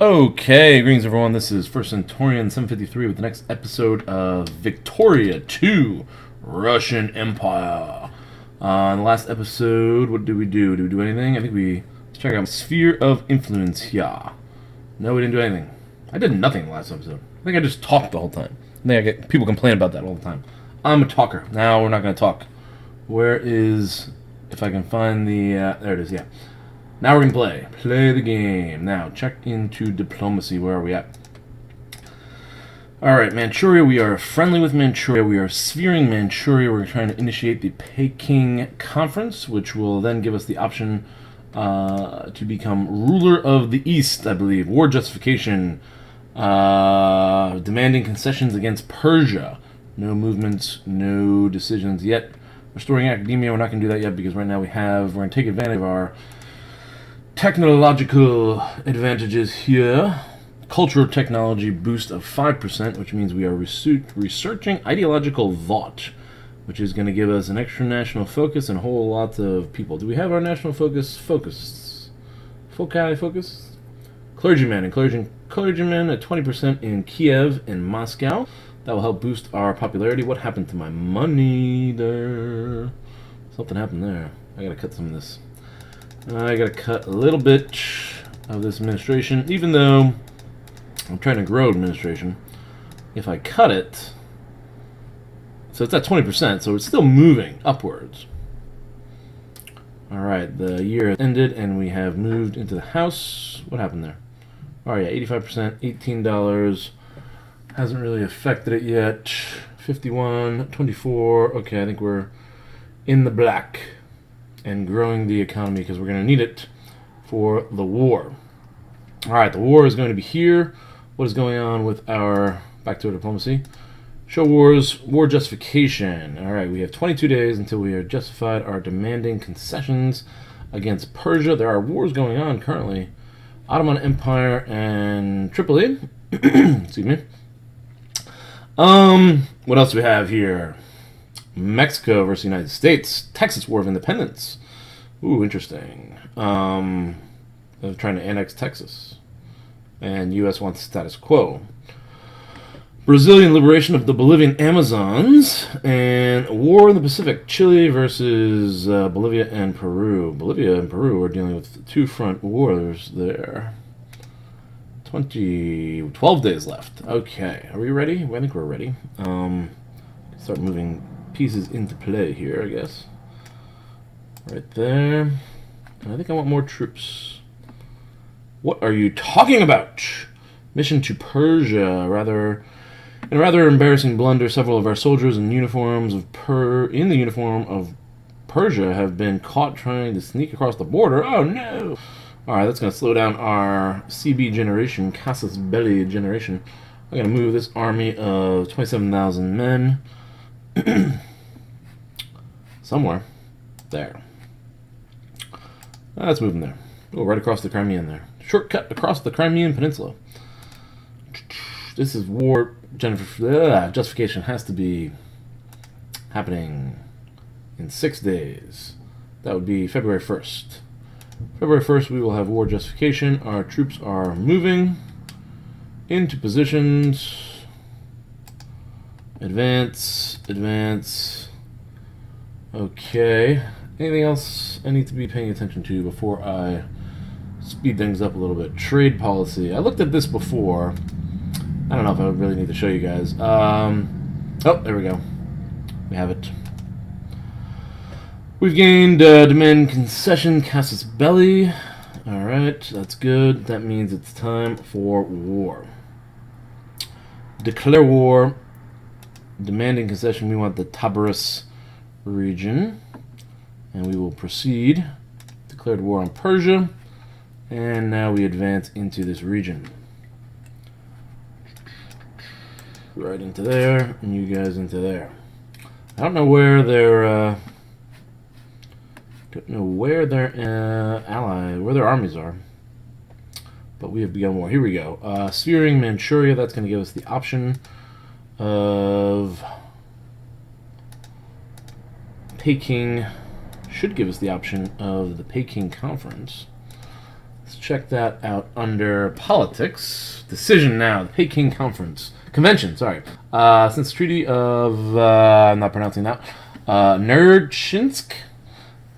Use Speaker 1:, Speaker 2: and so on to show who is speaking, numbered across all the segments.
Speaker 1: Okay, greetings everyone. This is First Centurion 753 with the next episode of Victoria 2, Russian Empire. In the last episode, what did we do? Did we do anything? I think let's check out Sphere of Influence here. No, we didn't do anything. I did nothing in the last episode. I think I just talked the whole time. I think I get people complain about that all the time. I'm a talker. Now we're not going to talk. Where is, if I can find the, there it is, yeah. Now we're going to play. Play the game. Now, check into diplomacy. Where are we at? Alright, Manchuria. We are friendly with Manchuria. We are sphering Manchuria. We're trying to initiate the Peking Conference, which will then give us the option to become ruler of the East, I believe. War justification. Demanding concessions against Persia. No movements, no decisions yet. Restoring academia. We're not going to do that yet because right now we're going to take advantage of our technological advantages here. Cultural technology boost of 5%, which means we are researching ideological thought, which is going to give us an extra national focus and a whole lot of people. Do we have our national focus? Focus? Clergymen and clergymen at 20% in Kiev and Moscow. That will help boost our popularity. What happened to my money there? Something happened there. I gotta cut some of this. I gotta cut a little bit of this administration, even though I'm trying to grow administration. If I cut it, so it's at 20%, so it's still moving upwards. Alright, the year ended and we have moved into the house. What happened there? Oh yeah, 85%, $18. Hasn't really affected it yet. 51, 24. Okay, I think we're in the black and growing the economy because we're going to need it for the war. Alright, the war is going to be here. What is going on with our... Back to our diplomacy. Show wars, war justification. Alright, we have 22 days until we are justified our demanding concessions against Persia. There are wars going on currently. Ottoman Empire and Tripoli. Excuse me. What else do we have here? Mexico versus United States. Texas War of Independence. Ooh, interesting. They're trying to annex Texas. And U.S. wants status quo. Brazilian liberation of the Bolivian Amazons. And war in the Pacific. Chile versus Bolivia and Peru. Bolivia and Peru are dealing with two front wars there. 12 days left. Okay, are we ready? I think we're ready. Start moving pieces into play here, I guess. Right there. And I think I want more troops. What are you talking about? Mission to Persia. In a rather embarrassing blunder, several of our soldiers in the uniform of Persia have been caught trying to sneak across the border. Oh no! Alright, that's going to slow down our CB generation, Casus Belli generation. I'm going to move this army of 27,000 men somewhere. There. Let's move them there. Oh, right across the Crimean there. Shortcut across the Crimean Peninsula. This is war justification has to be happening in 6 days. That would be February 1st. February 1st, we will have war justification. Our troops are moving into positions. Advance. Okay. Anything else I need to be paying attention to before I speed things up a little bit? Trade policy. I looked at this before. I don't know if I really need to show you guys. Oh, there we go. We have it. We've gained demand concession, Casus Belli. Alright, that's good. That means it's time for war. Declare war. Demanding concession, we want the Tabarus region. And we will proceed. Declared war on Persia. And now we advance into this region. Right into there, and you guys into there. I don't know where their armies are, but we have begun war. Here we go. Sphering Manchuria. That's going to give us the option of Peking. Should give us the option of the Peking Conference. Let's check that out under politics. Decision now. The Peking Convention, sorry. Since the Treaty of, I'm not pronouncing that, Nerchinsk,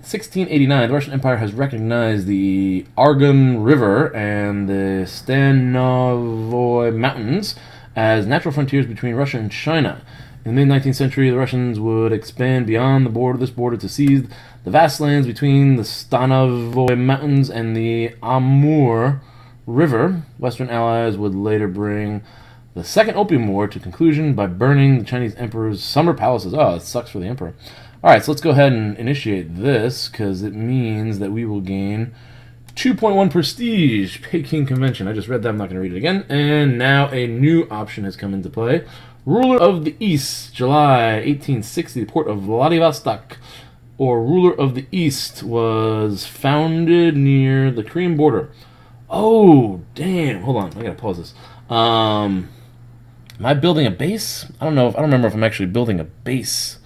Speaker 1: 1689, the Russian Empire has recognized the Argun River and the Stanovoy Mountains as natural frontiers between Russia and China. In the mid-19th century, the Russians would expand beyond this border to seize the vast lands between the Stanovoy Mountains and the Amur River. Western allies would later bring the Second Opium War to conclusion by burning the Chinese emperor's summer palaces. Oh, it sucks for the emperor. All right, so let's go ahead and initiate this, because it means that we will gain 2.1 prestige. Peking Convention. I just read that. I'm not going to read it again. And now a new option has come into play. Ruler of the East, July 1860, the port of Vladivostok, or Ruler of the East, was founded near the Korean border. Oh, damn. Hold on. I got to pause this. Am I building a base? I don't know. I don't remember if I'm actually building a base.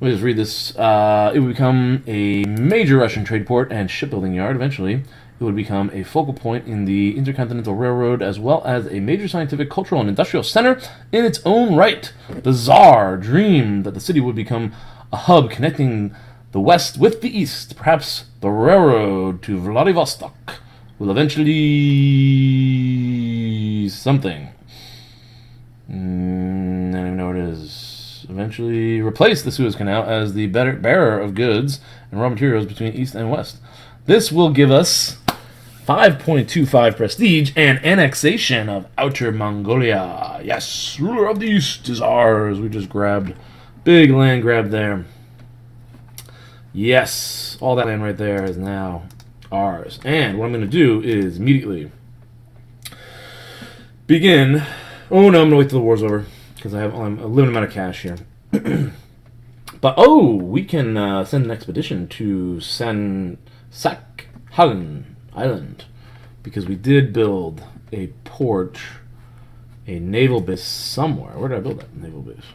Speaker 1: Let me just read this. It would become a major Russian trade port and shipbuilding yard. Eventually, it would become a focal point in the Intercontinental Railroad, as well as a major scientific, cultural, and industrial center in its own right. The Tsar dreamed that the city would become a hub connecting the West with the East. Perhaps the railroad to Vladivostok will eventually something. I don't even know what it is. Eventually replace the Suez Canal as the bearer of goods and raw materials between East and West. This will give us 5.25 prestige and annexation of Outer Mongolia. Yes, ruler of the East is ours. We just grabbed big land grab there. Yes, all that land right there is now ours. And what I'm going to do is immediately begin. Oh no, I'm going to wait till the war's over, because I have a limited amount of cash here. But, we can send an expedition to Sakhalin Island, because we did build a port, a naval base somewhere. Where did I build that naval base?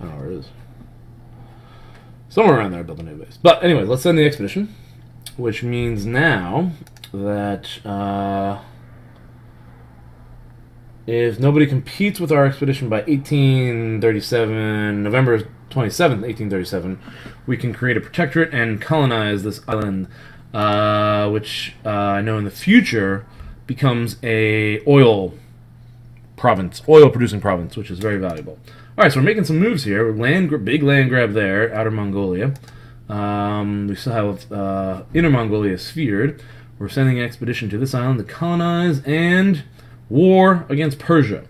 Speaker 1: I don't know where it is. Somewhere around there I built a naval base. But anyway, let's send the expedition, which means now that if nobody competes with our expedition by 1837, November 27th, 1837, we can create a protectorate and colonize this island, which I know in the future becomes a oil producing province, which is very valuable. All right, so we're making some moves here. Big land grab there, Outer Mongolia. We still have Inner Mongolia sphered. We're sending an expedition to this island to colonize, and war against Persia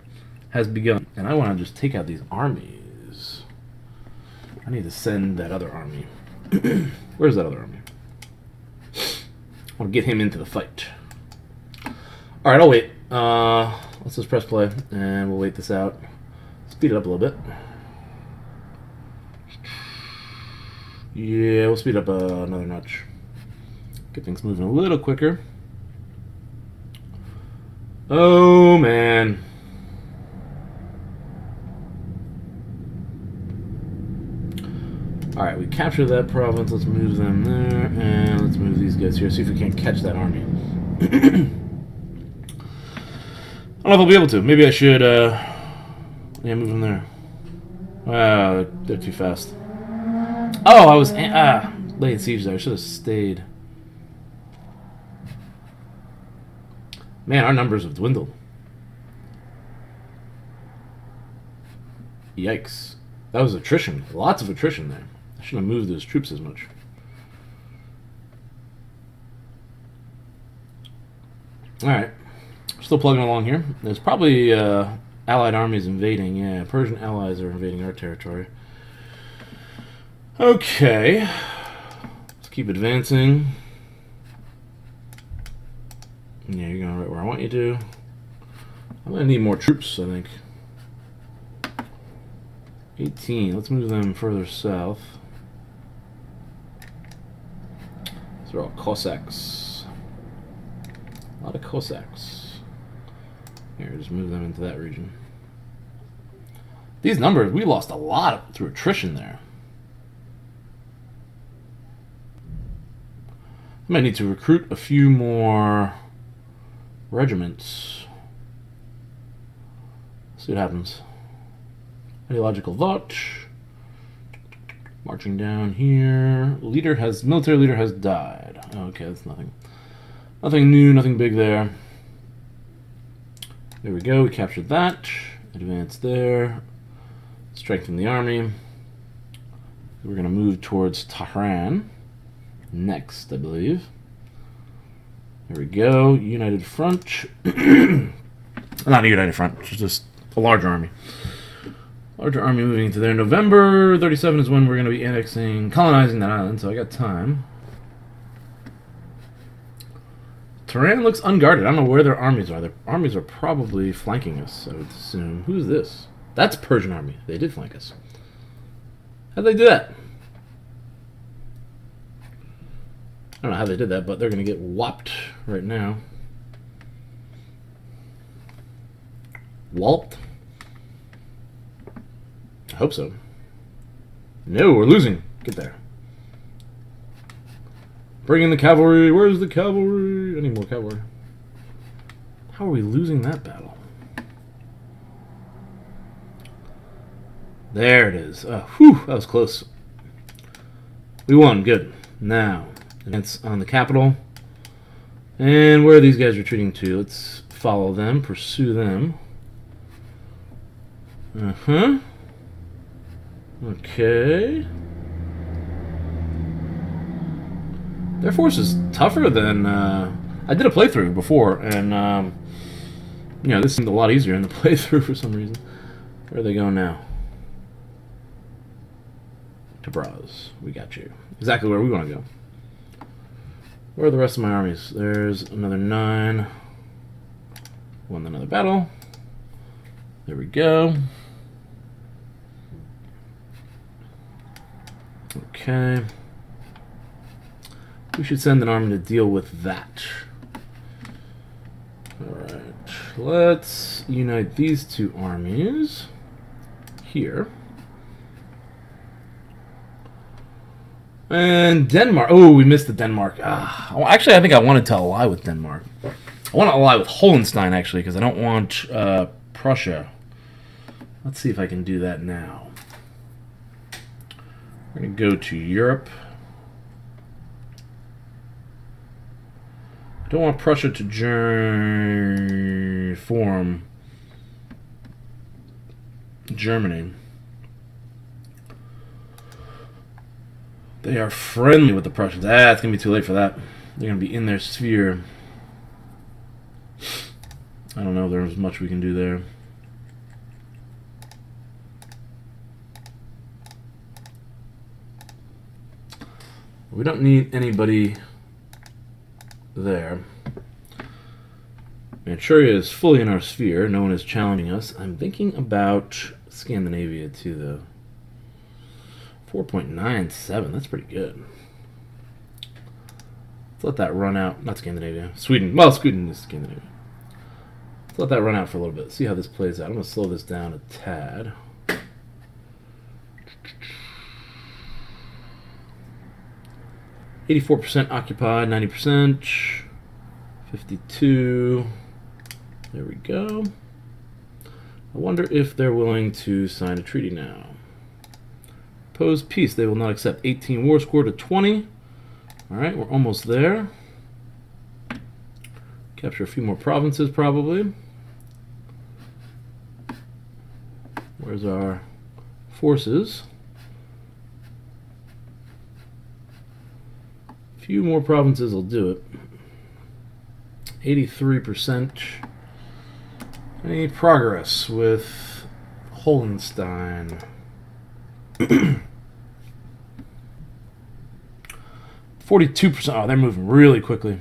Speaker 1: has begun. And I want to just take out these armies. I need to send that other army. Where's that other army? I want to get him into the fight. Alright, I'll wait. Let's just press play, and we'll wait this out. Speed it up a little bit. Yeah, we'll speed up another notch. Get things moving a little quicker. Oh, man. Alright, we captured that province. Let's move them there. And let's move these guys here. See if we can't catch that army. I don't know if I'll be able to. Maybe I should, move them there. Wow, they're too fast. Oh, I was, laying siege there. I should have stayed. Man, our numbers have dwindled. Yikes. That was attrition. Lots of attrition there. I shouldn't have moved those troops as much. Alright. Still plugging along here. There's probably allied armies invading. Yeah, Persian allies are invading our territory. Okay. Let's keep advancing. Yeah, you're going right where I want you to. I'm going to need more troops, I think. 18. Let's move them further south. These are all Cossacks. A lot of Cossacks. Here, just move them into that region. These numbers, we lost a lot through attrition there. I might need to recruit a few more regiments. See what happens. Ideological thought. Marching down here. Military leader has died. Okay, that's nothing. Nothing new, nothing big there. There we go, we captured that. Advance there. Strengthen the army. We're going to move towards Tehran next, I believe. There we go. United Front. Not a united front, it's just a larger army. Larger army moving into there. November 37 is when we're going to be colonizing that island, so I got time. Tehran looks unguarded. I don't know where their armies are. Their armies are probably flanking us, I would assume. Who's this? That's Persian army. They did flank us. How'd they do that? I don't know how they did that, but they're going to get whopped right now. Walloped? I hope so. No, we're losing. Get there. Bring in the cavalry. Where's the cavalry? I need more cavalry. How are we losing that battle? There it is. Whew, that was close. We won. Good. Now, advance on the capital. And where are these guys retreating to? Let's follow them, pursue them. Okay. Their force is tougher than... I did a playthrough before, and, you know, this seemed a lot easier in the playthrough for some reason. Where are they going now? To Braz. We got you. Exactly where we want to go. Where are the rest of my armies? There's another 9. Won another battle. There we go. Okay. We should send an army to deal with that. Alright. Let's unite these two armies here. And Denmark. Oh, we missed the Denmark. Actually, I think I wanted to ally with Denmark. I want to ally with Hohenstein, actually, because I don't want Prussia. Let's see if I can do that now. We're going to go to Europe. I don't want Prussia to form Germany. They are friendly with the Prussians. It's going to be too late for that. They're going to be in their sphere. I don't know if there's much we can do there. We don't need anybody there. Manchuria is fully in our sphere. No one is challenging us. I'm thinking about Scandinavia too, though. 4.97. That's pretty good. Let's let that run out. Not Scandinavia. Sweden. Well, Sweden is Scandinavia. Let's let that run out for a little bit. See how this plays out. I'm going to slow this down a tad. %, occupied, 90%, 52. There we go. I wonder if they're willing to sign a treaty now. Oppose peace. They will not accept. 18 war score to 20. All right, we're almost there. Capture a few more provinces, probably. Where's our forces? A few more provinces will do it. 83%. Any progress with Hohenstein? 42%. Oh, they're moving really quickly.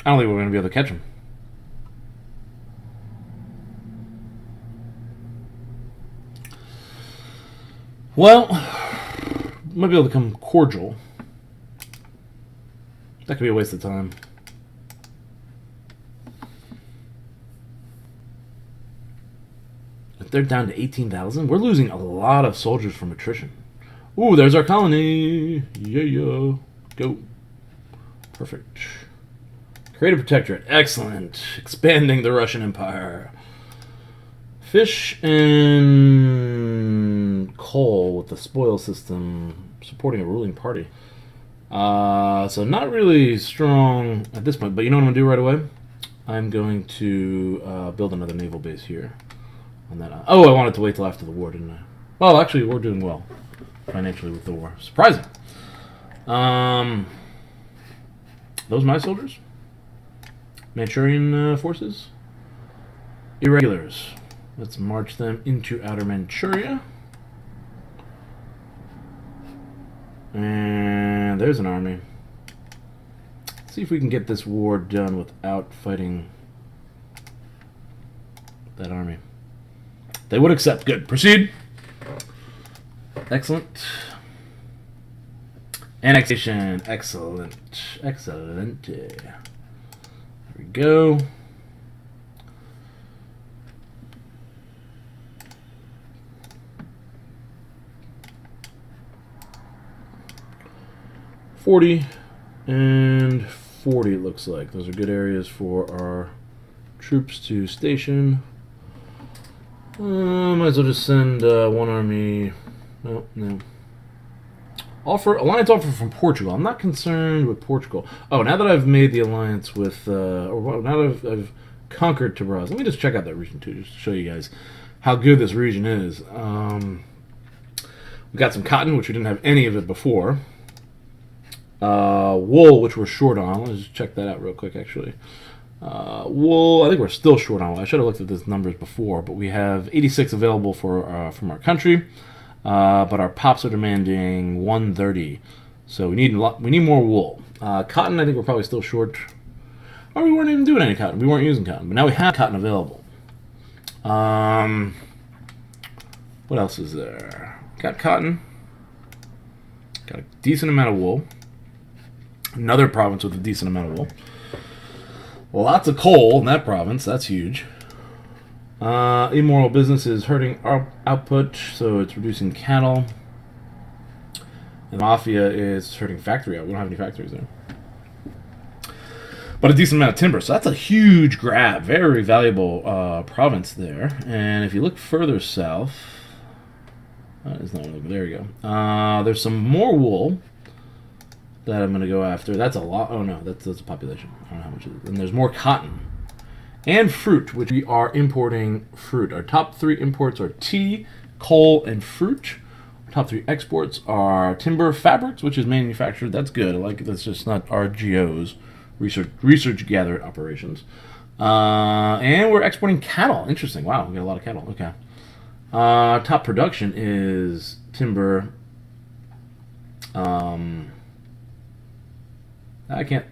Speaker 1: I don't think we're going to be able to catch them. Well, might be able to become cordial. That could be a waste of time. If they're down to 18,000, we're losing a lot of soldiers from attrition. Ooh, there's our colony. Yeah. Go. Perfect. Creative Protectorate. Excellent. Expanding the Russian Empire. Fish and coal with the spoil system supporting a ruling party. So not really strong at this point, but you know what I'm going to do right away? I'm going to build another naval base here. On that. Oh, I wanted to wait till after the war, didn't I? Well, actually, we're doing well financially with the war. Surprising. Those my soldiers? Manchurian forces? Irregulars. Let's march them into outer Manchuria. And there's an army. Let's see if we can get this war done without fighting that army. They would accept. Good. Proceed. Excellent. Annexation. Excellent. Excellent. There we go. $40 and 40 it looks like. Those are good areas for our troops to station. Might as well just send one army. No. Alliance offer from Portugal. I'm not concerned with Portugal. Oh, now that I've made the alliance with, now that I've conquered Tabraz, let me just check out that region too, just to show you guys how good this region is. We got some cotton, which we didn't have any of it before. Wool, which we're short on. Let's just check that out real quick, actually. Wool, I think we're still short on wool. I should have looked at these numbers before, but we have 86 available for from our country, but our pops are demanding 130, so we need more wool. Cotton, I think we're probably still short. Or we weren't even doing any cotton. We weren't using cotton, but now we have cotton available. What else is there? Got cotton. Got a decent amount of wool. Another province with a decent amount of wool. Lots of coal in that province. That's huge. Immoral business is hurting our output, so it's reducing cattle. And mafia is hurting factory out. We don't have any factories there. But a decent amount of timber. So that's a huge grab. Very valuable province there. And if you look further south, that is not looking. There you go. There's some more wool that I'm going to go after. That's a lot. Oh no, that's a population. I don't know how much it is. And there's more cotton and fruit, which we are importing fruit. Our top 3 imports are tea, coal, and fruit. Our top 3 exports are timber, fabrics, which is manufactured. That's good. I like it. That's just not RGOs, research gathered operations. And we're exporting cattle. Interesting. Wow, we got a lot of cattle. Okay. Top production is timber. I can't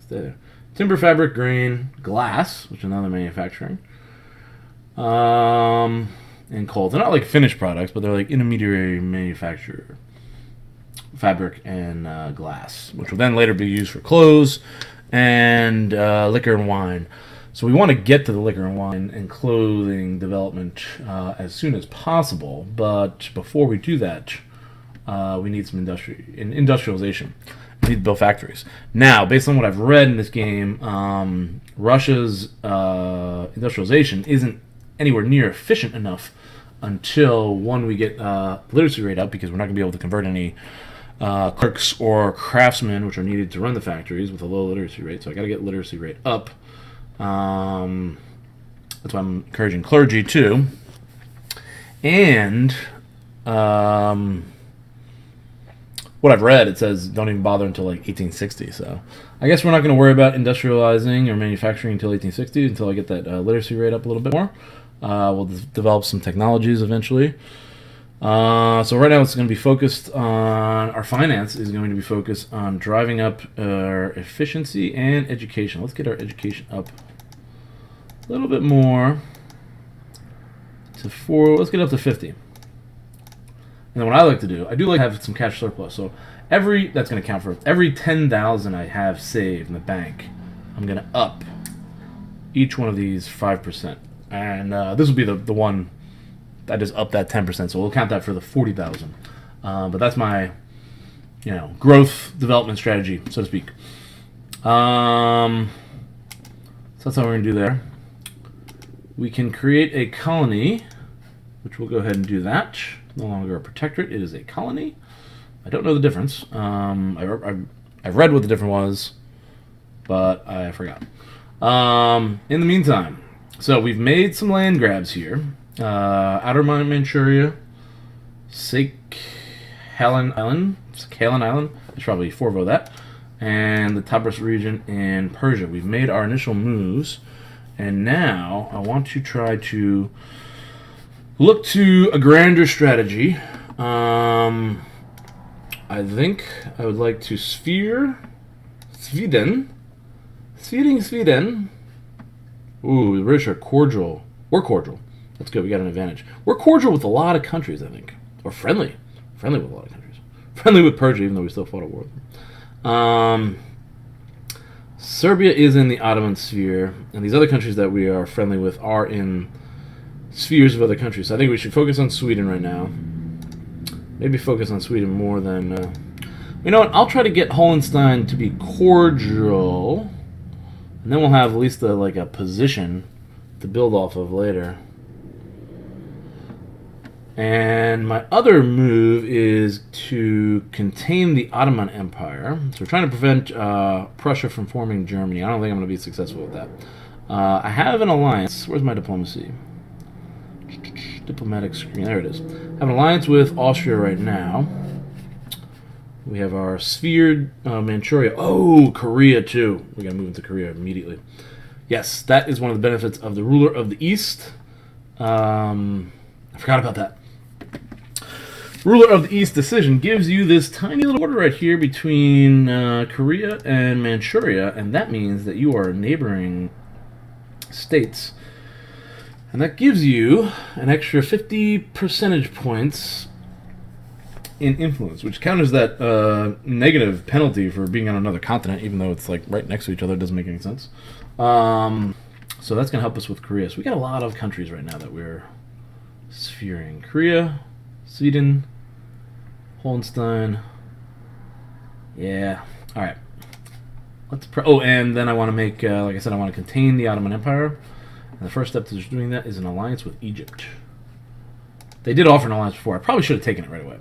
Speaker 1: stay there. Timber, fabric, grain, glass, which is another manufacturing, and coal. They're not like finished products, but they're like intermediary manufacturer. Fabric and glass, which will then later be used for clothes and liquor and wine. So we want to get to the liquor and wine and clothing development as soon as possible. But before we do that, we need some industrialization. We need to build factories. Now, based on what I've read in this game, Russia's industrialization isn't anywhere near efficient enough until, one, we get literacy rate up, because we're not going to be able to convert any clerks or craftsmen, which are needed to run the factories, with a low literacy rate. So I got to get literacy rate up. That's why I'm encouraging clergy too. And what I've read, it says don't even bother until like 1860. So I guess we're not going to worry about industrializing or manufacturing until 1860, until I get that literacy rate up a little bit more. We'll develop some technologies eventually. So right now it's going to be focused on, our finance is going to be focused on driving up our efficiency and education. Let's get our education up a little bit more to 4. Let's get up to 50. And then what I like to do, I do like to have some cash surplus. So that's going to count for every 10,000 I have saved in the bank, I'm going to up each one of these 5%. And this will be the one that is up that 10%. So we'll count that for the 40,000. But that's my, growth development strategy, so to speak. So that's how we're going to do there. We can create a colony, which we'll go ahead and do that. No longer a protectorate, it is a colony. I don't know the difference. I've read what the difference was, but I forgot. In the meantime, so we've made some land grabs here. Outer Manchuria, Sakhalin Island. I should probably forego that. And the Tabris region in Persia. We've made our initial moves, and now I want to try to look to a grander strategy. I think I would like to Sweden. Ooh, the British are cordial. We're cordial. That's good. We got an advantage. We're cordial with a lot of countries, I think. Or friendly. Friendly with a lot of countries. Friendly with Persia, even though we still fought a war with them. Serbia is in the Ottoman sphere, and these other countries that we are friendly with are in spheres of other countries. So I think we should focus on Sweden right now. Maybe focus on Sweden more than... you know what? I'll try to get Hohenstein to be cordial, and then we'll have at least a position to build off of later. And my other move is to contain the Ottoman Empire. So we're trying to prevent Prussia from forming Germany. I don't think I'm going to be successful with that. I have an alliance. Where's my diplomacy? Diplomatic screen. There it is. I have an alliance with Austria right now. We have our sphere, Manchuria. Oh, Korea too. We got to move into Korea immediately. Yes, that is one of the benefits of the ruler of the East. I forgot about that. Ruler of the East decision gives you this tiny little border right here between Korea and Manchuria, and that means that you are neighboring states. And that gives you an extra 50 percentage points in influence, which counters that negative penalty for being on another continent, even though it's like right next to each other. It doesn't make any sense. So that's going to help us with Korea. So we got a lot of countries right now that we're sphering. Korea, Sweden, Hohenstein. Yeah. All right. And then I want to make, like I said, I want to contain the Ottoman Empire. And the first step to doing that is an alliance with Egypt. They did offer an alliance before. I probably should have taken it right away.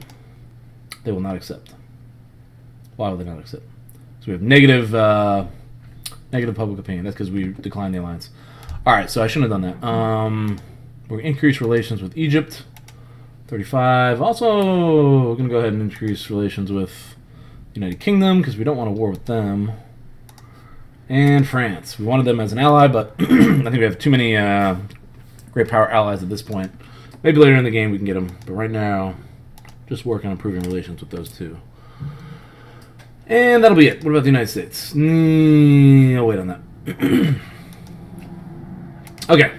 Speaker 1: They will not accept. Why will they not accept? So we have negative public opinion. That's because we declined the alliance. All right, so I shouldn't have done that. We're going to increase relations with Egypt. 35. Also, we're going to go ahead and increase relations with the United Kingdom because we don't want a war with them. And France. We wanted them as an ally, but I think we have too many great power allies at this point. Maybe later in the game we can get them, but right now, just work on improving relations with those two. And that'll be it. What about the United States? I'll wait on that. Okay.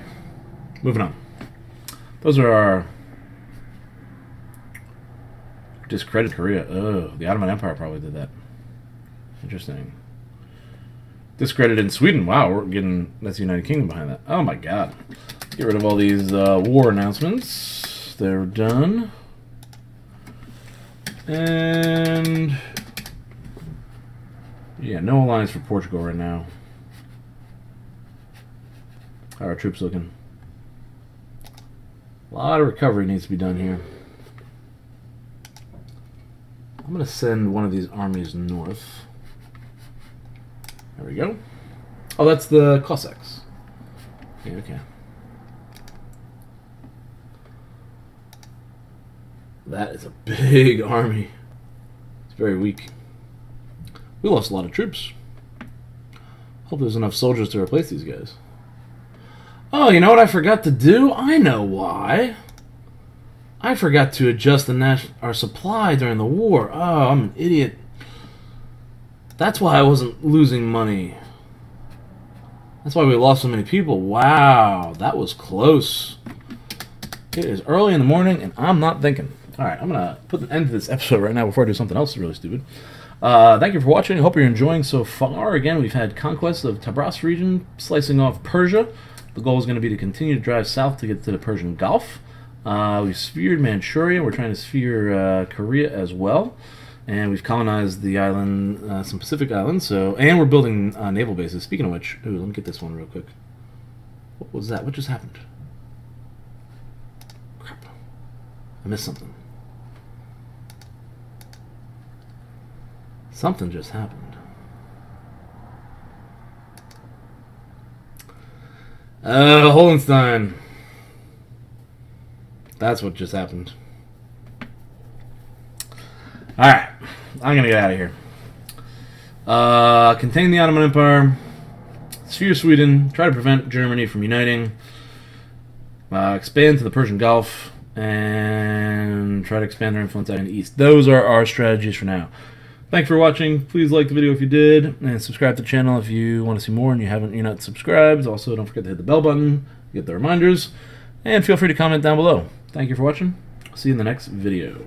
Speaker 1: Moving on. Those are our... Discredit Korea. Oh, the Ottoman Empire probably did that. Interesting. Discredit in Sweden. Wow, we're getting... That's the United Kingdom behind that. Oh my god. Get rid of all these war announcements. They're done. And... yeah, no alliance for Portugal right now. How are our troops looking? A lot of recovery needs to be done here. I'm going to send one of these armies north. There we go. Oh, that's the Cossacks. Yeah, okay. That is a big army. It's very weak. We lost a lot of troops. Hope there's enough soldiers to replace these guys. Oh, you know what I forgot to do? I know why. I forgot to adjust our supply during the war. Oh, I'm an idiot. That's why I wasn't losing money. That's why we lost so many people. Wow, that was close. It is early in the morning, and I'm not thinking. All right, I'm going to put an end to this episode right now before I do something else really stupid. Thank you for watching. I hope you're enjoying so far. Again, we've had conquest of Tabras region, slicing off Persia. The goal is going to be to continue to drive south to get to the Persian Gulf. We sphered Manchuria. We're trying to sphere Korea as well. And we've colonized the island, some Pacific islands. So, and we're building naval bases. Speaking of which, ooh, let me get this one real quick. What was that? What just happened? Crap. I missed something. Something just happened. Hohenstein. That's what just happened. Alright. I'm going to get out of here. Contain the Ottoman Empire. Sphere Sweden. Try to prevent Germany from uniting. Expand to the Persian Gulf. And try to expand their influence out in the east. Those are our strategies for now. Thanks for watching. Please like the video if you did, and subscribe to the channel if you want to see more and you're not subscribed. Also, don't forget to hit the bell button, get the reminders, and feel free to comment down below. Thank you for watching. See you in the next video.